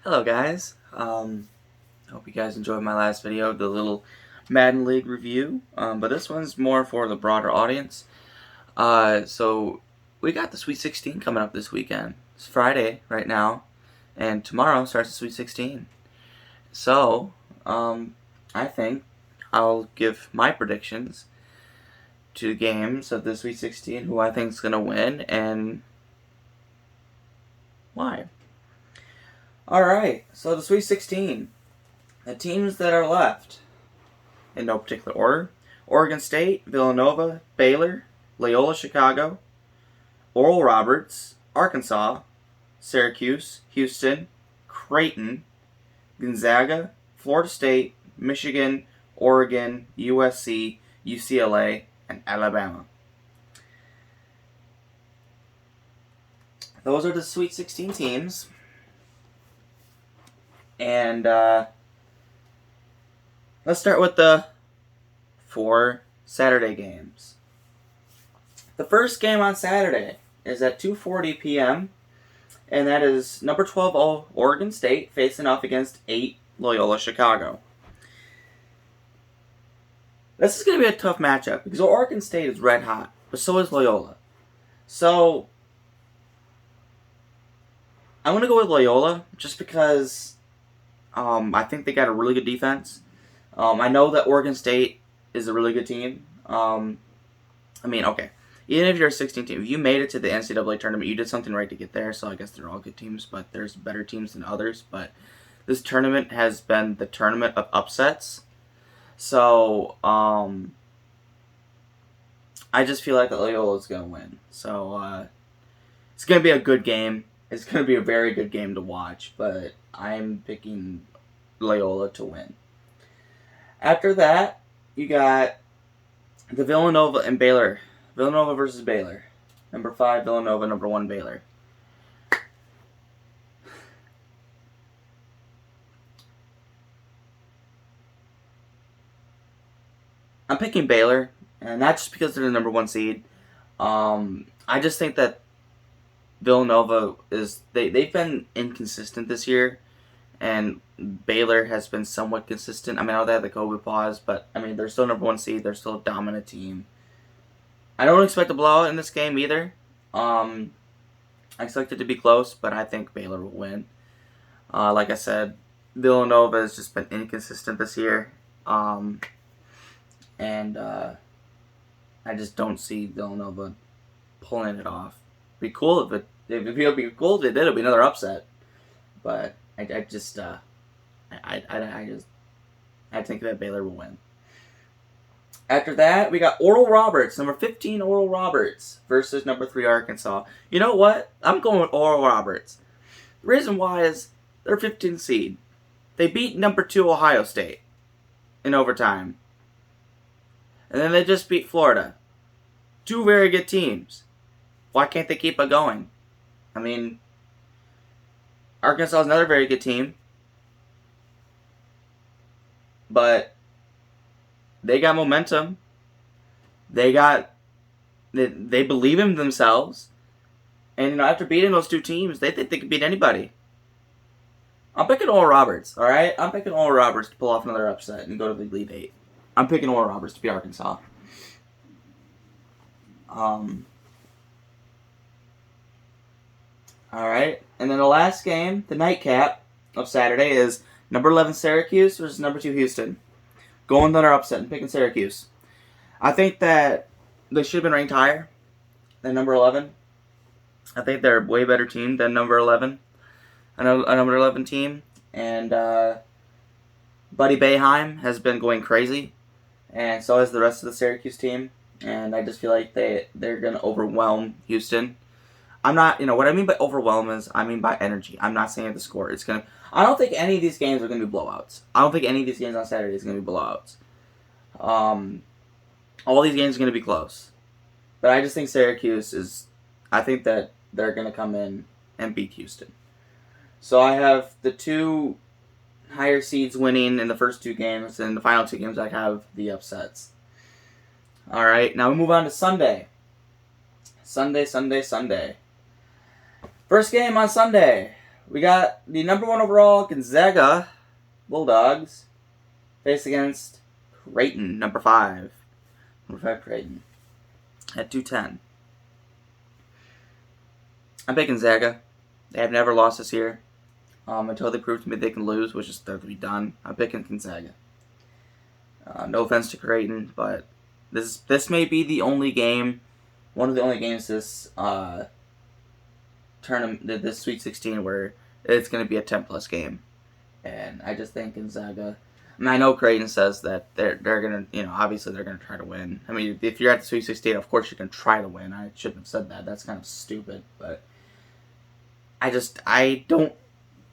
Hello guys, hope you guys enjoyed my last video, the little Madden League review, but this one's more for the broader audience. So we got the Sweet 16 coming up this weekend. It's Friday right now, and tomorrow starts the Sweet 16. So, I think I'll give my predictions to the games of the Sweet 16, who I think is going to win, and why. Alright, so the Sweet 16. The teams that are left, in no particular order: Oregon State, Villanova, Baylor, Loyola Chicago, Oral Roberts, Arkansas, Syracuse, Houston, Creighton, Gonzaga, Florida State, Michigan, Oregon, USC, UCLA, and Alabama. Those are the Sweet 16 teams. And let's start with the 4 Saturday games. The first game on Saturday is at 2:40 p.m. and that is number 12 Oregon State facing off against 8 Loyola Chicago. This is going to be a tough matchup because Oregon State is red hot, but so is Loyola. So I'm going to go with Loyola just because I think they got a really good defense. I know that Oregon State is a really good team. Even if you're a 16 team, if you made it to the NCAA tournament, you did something right to get there, so I guess they're all good teams, but there's better teams than others. But this tournament has been the tournament of upsets. So, I just feel like that Loyola is going to win. So, it's going to be a good game. It's going to be a very good game to watch, but I'm picking Loyola to win. After that, you got the Villanova and Baylor. Villanova versus Baylor. Number 5 Villanova, number 1 Baylor. I'm picking Baylor, and not just because they're the number 1 seed. I just think that Villanova they've been inconsistent this year, and Baylor has been somewhat consistent. I know they had the COVID pause, but they're still number 1 seed. They're still a dominant team. I don't expect a blowout in this game either. I expect it to be close, but I think Baylor will win. Like I said, Villanova has just been inconsistent this year, and I just don't see Villanova pulling it off. It'd be cool if it they did. It'd be another upset, but I think that Baylor will win. After that, we got Oral Roberts, number 15 Oral Roberts versus number 3 Arkansas. You know what? I'm going with Oral Roberts. The reason why is they're 15th seed. They beat number 2 Ohio State in overtime, and then they just beat Florida. 2 very good teams. Why can't they keep it going? Arkansas is another very good team, but they got momentum. They believe in themselves, and after beating those 2 teams, they think they can beat anybody. I'm picking Oral Roberts. All right, I'm picking Oral Roberts to pull off another upset and go to the Elite 8. I'm picking Oral Roberts to beat Arkansas. Alright, and then the last game, the nightcap of Saturday, is number 11 Syracuse versus number 2 Houston. Going another upset and picking Syracuse. I think that they should have been ranked higher than number 11. I think they're a way better team than number 11. A number 11 team. And Buddy Boeheim has been going crazy. And so has the rest of the Syracuse team. And I just feel like they're going to overwhelm Houston. I'm not, what I mean by overwhelm is, I mean by energy. I'm not saying the score. I don't think any of these games are going to be blowouts. I don't think any of these games on Saturday is going to be blowouts. All these games are going to be close. But I just think I think that they're going to come in and beat Houston. So I have the 2 higher seeds winning in the first 2 games, and the final 2 games I have the upsets. Alright, now we move on to Sunday. Sunday. First game on Sunday. We got the number 1 overall Gonzaga Bulldogs face against Creighton, number 5. Number 5 Creighton at 210. I'm picking Gonzaga. They have never lost this year. Until they prove to me they can lose, which is they're to be done. I'm picking Gonzaga. No offense to Creighton, but this may be the only game, one of the only games this tournament, this Sweet 16, where it's going to be a 10-plus game. And I just think Gonzaga. I mean, I know Creighton says that they're going to, obviously they're going to try to win. I mean, if you're at the Sweet 16, of course you can try to win. I shouldn't have said that. That's kind of stupid. But I don't.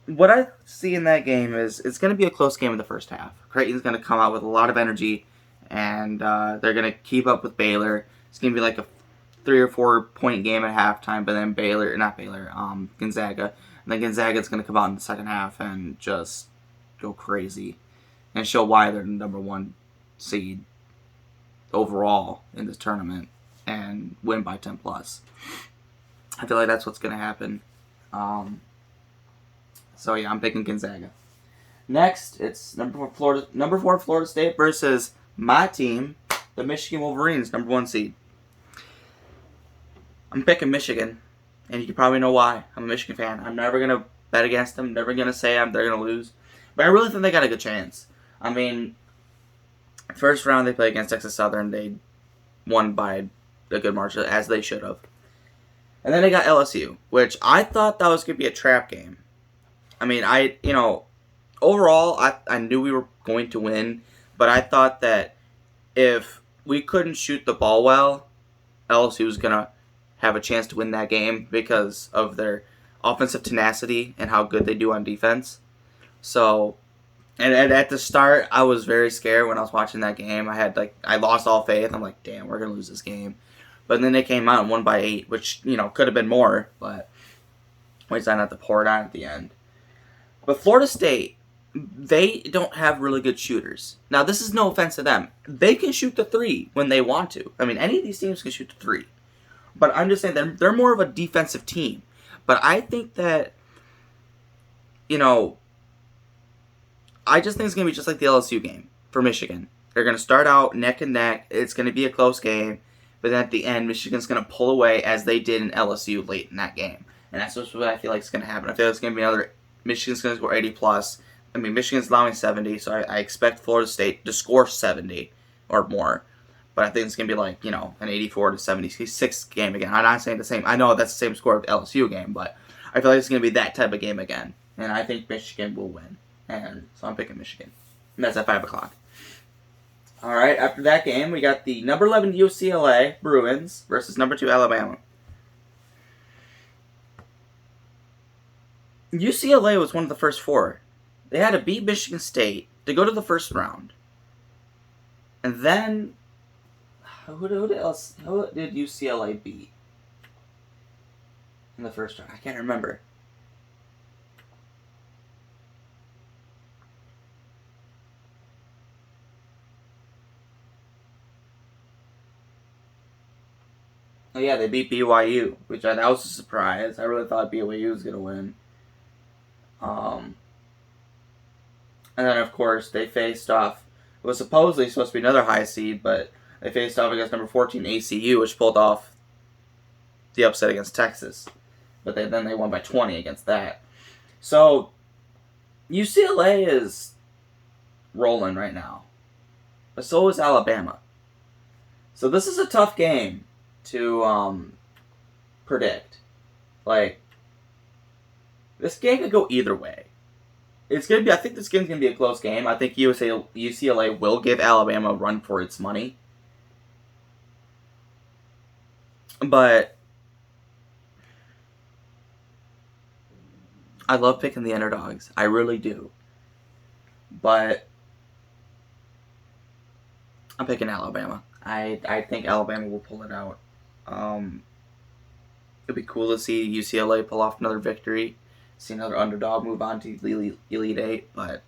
What I see in that game is it's going to be a close game in the first half. Creighton's going to come out with a lot of energy, and they're going to keep up with Baylor. It's going to be like a 3 or 4 point game at halftime, but then Gonzaga. And then Gonzaga's going to come out in the second half and just go crazy and show why they're the number 1 seed overall in this tournament and win by 10 plus. I feel like that's what's going to happen. So yeah, I'm picking Gonzaga. Next, it's number 4 Florida State versus my team, the Michigan Wolverines, number 1 seed. I'm picking Michigan, and you can probably know why. I'm a Michigan fan. I'm never gonna bet against them. Never gonna say they're gonna lose, but I really think they got a good chance. I mean, first round they played against Texas Southern. They won by a good margin, as they should have. And then they got LSU, which I thought that was gonna be a trap game. I mean, overall, I knew we were going to win, but I thought that if we couldn't shoot the ball well, LSU was going to have a chance to win that game because of their offensive tenacity and how good they do on defense. So, and at the start, I was very scared when I was watching that game. I lost all faith. I'm like, damn, we're going to lose this game. But then they came out and won by 8, which, could have been more, but we decided not to pour it on at the end. But Florida State, they don't have really good shooters. Now, this is no offense to them. They can shoot the 3 when they want to. I mean, any of these teams can shoot the 3. But I'm just saying they're more of a defensive team. But I think that, I just think it's going to be just like the LSU game for Michigan. They're going to start out neck and neck. It's going to be a close game. But then at the end, Michigan's going to pull away as they did in LSU late in that game. And that's just what I feel like is going to happen. I feel like it's going to be another. Michigan's going to score 80 plus. I mean, Michigan's allowing 70, so I expect Florida State to score 70 or more. But I think it's going to be like, an 84 to 76 game again. I'm not saying the same. I know that's the same score of the LSU game, but I feel like it's going to be that type of game again. And I think Michigan will win. And so I'm picking Michigan. And that's at 5 o'clock. All right, after that game, we got the number 11 UCLA Bruins versus number 2 Alabama. UCLA was one of the first 4. They had to beat Michigan State to go to the first round. And then, who did UCLA beat in the first round? I can't remember. Oh yeah, they beat BYU, which that was a surprise. I really thought BYU was going to win. And then, of course, they faced off. It was supposedly supposed to be another high seed, but they faced off against number 14 ACU, which pulled off the upset against Texas. But then they won by 20 against that. So, UCLA is rolling right now. But so is Alabama. So this is a tough game to predict. This game could go either way. It's gonna be. I think this game's gonna be a close game. I think UCLA will give Alabama a run for its money. But I love picking the underdogs. I really do. But I'm picking Alabama. I think Alabama will pull it out. It'd be cool to see UCLA pull off another victory. See another underdog move on to the Elite Eight, but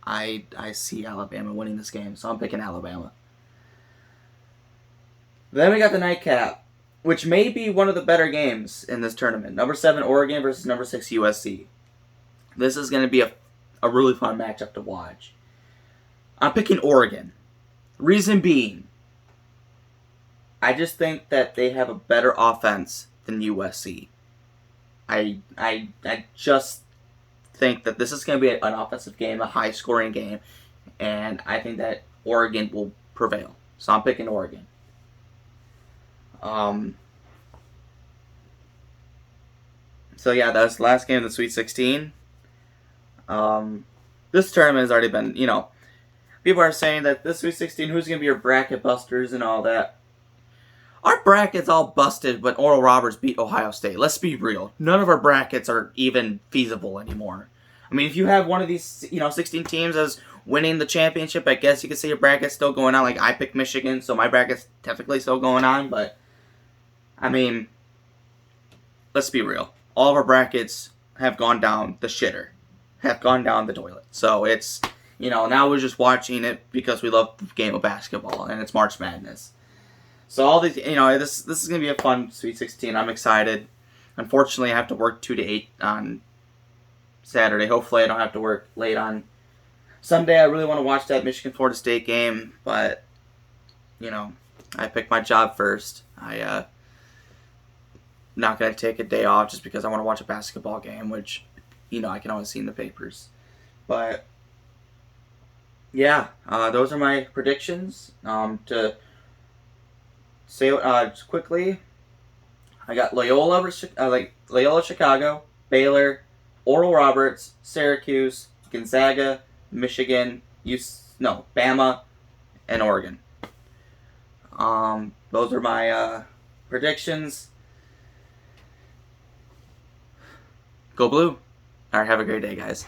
I see Alabama winning this game, so I'm picking Alabama. Then we got the nightcap. which may be one of the better games in this tournament. Number 7 Oregon versus number 6 USC. This is going to be a really fun matchup to watch. I'm picking Oregon. Reason being, I just think that they have a better offense than USC. I just think that this is going to be an offensive game, a high-scoring game, and I think that Oregon will prevail. So I'm picking Oregon. So yeah, that's the last game of the Sweet 16. This tournament has already been, people are saying that this Sweet 16, who's going to be your bracket busters and all that. Our bracket's all busted when Oral Roberts beat Ohio State. Let's be real. None of our brackets are even feasible anymore. I mean, if you have one of these, 16 teams as winning the championship, I guess you could say your bracket's still going on. Like, I picked Michigan, so my bracket's technically still going on. But, I mean, let's be real. All of our brackets have gone down the shitter. Have gone down the toilet. So, it's, now we're just watching it because we love the game of basketball, and it's March Madness. So all these, this is going to be a fun Sweet 16. I'm excited. Unfortunately, I have to work 2 to 8 on Saturday. Hopefully, I don't have to work late on Sunday. I really want to watch that Michigan-Florida State game, but, I picked my job first. I'm not going to take a day off just because I want to watch a basketball game, which, I can always see in the papers. But, yeah, those are my predictions. To say just quickly, I got Loyola Chicago, Baylor, Oral Roberts, Syracuse, Gonzaga, Michigan, Bama, and Oregon. Those are my predictions. Go Blue. All right, have a great day, guys.